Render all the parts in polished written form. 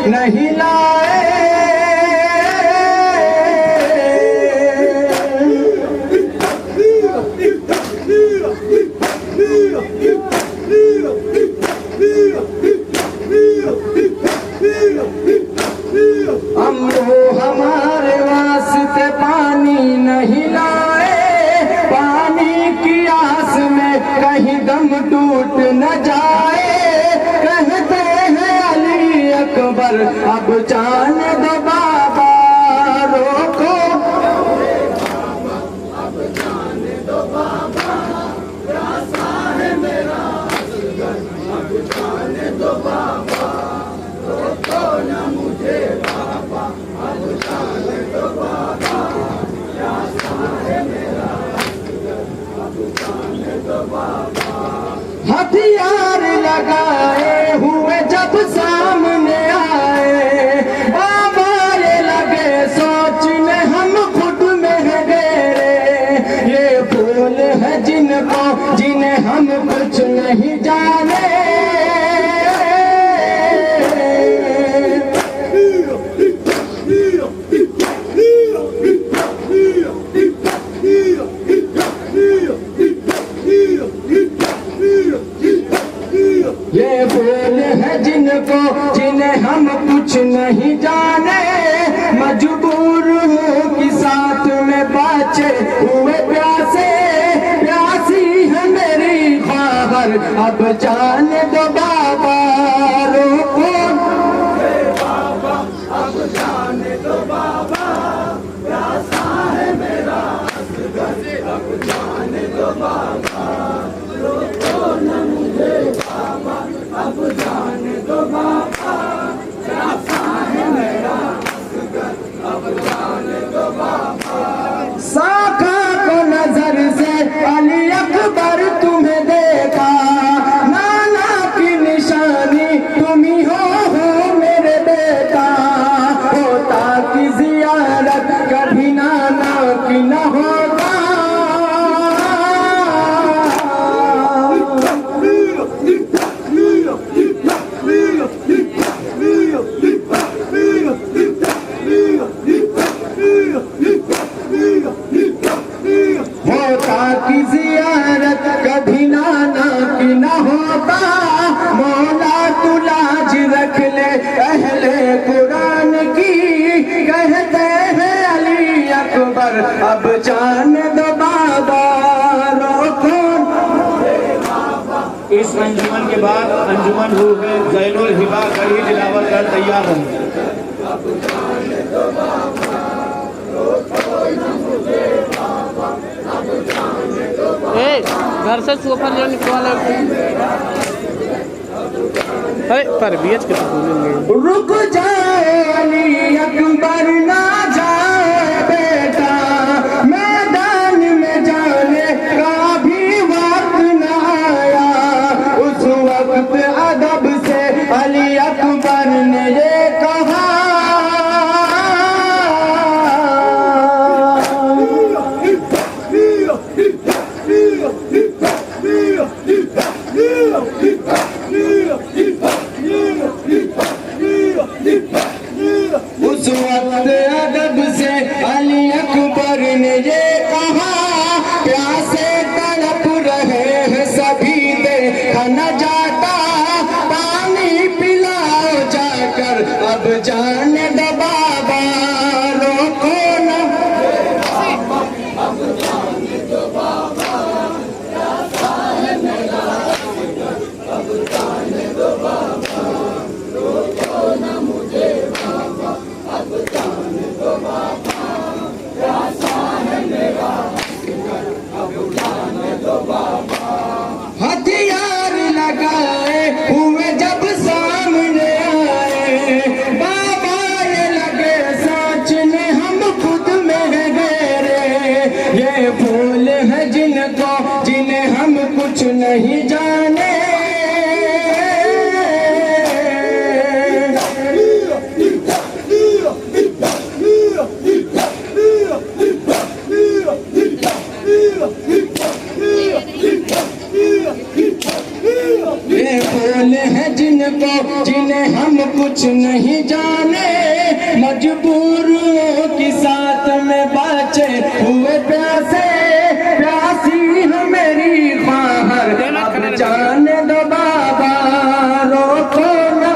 नहीं लाए। वो हमारे वास्ते पानी नहीं लाए, पानी की आस में कहीं दम टूट न जाए। कहते हैं अली अकबर अब जान दो बाबा, रोको अब जान दो बाबा, प्यासा है मेरा असगर, अब जान दो बाबा, रोको न मुझे बाबा, अब जान दो बाबा, प्यासा है मेरा असगर, अब जान दो बाबा। हथियार लगाए हुए जब सामने आए, बाबा ये लगे सोचने हम खुद में है गेरे। ये फूल है जिनको जिन्हें हम कुछ नहीं जाने। ये फूल है जिनको जिन्हें हम कुछ नहीं जाने। मजबूर हूँ कि साथ में बचे हुए प्यासे, प्यासी है मेरी ख्वाहिश, अब जान दो बाबा, रोको बाबा, अब जान दो बाबा, प्यासा है मेरा असगर, अब जान दो बाबा, रोको न मुझे बाबा, अब जान दो बाबा, प्यासा है मेरा असगर, अब जान दो बाबा। साका को नजर से अली अकबर तुम्हें देखा, नाना की निशानी तुम ही हो मेरे बेटा। होता की जियारत कभी नाना की न होता। की जियारत कभी नाना की न होता। मौला तू लाज रख ले अहले कुरान की, कहते हैं अली अकबर अब जान दो बाबा, रोको। इस अंजुमन के बाद अंजुमन रूह ज़ैनुल हिबा कड़ी तिलावत कर तैयार हो। घर से सोफा ले निकलवा परवियत के बोलेंगे। रुक जाए अली अकबर ना जाए बेटा, मैदान में जाने का भी वक्त न आया। उस वक्त अदब से अली अकबर ने ये कहा, उस वक्त अदब से कुछ नहीं जाने, मजबूरों की साथ में बचे हुए प्यासे, प्यासी है मेरी ख्वाहर अब जाने दो बाबा, रोको ना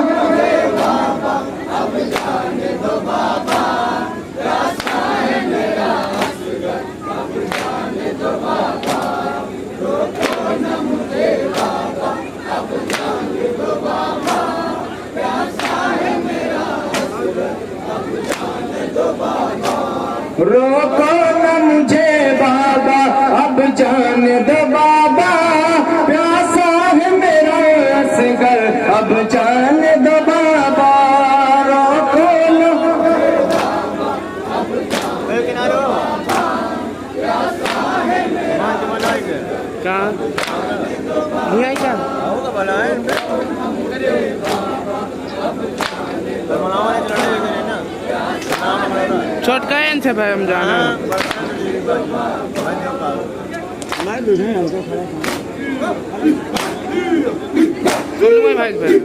रोको न मुझे बाबा, अब जाने दो बाबा, प्यासा है मेरा असगर अब जाने दो बाबा, रोको न कहाँ नहीं आई क्या छोटका है इनसे भाई हम जाना सुन भाई भाई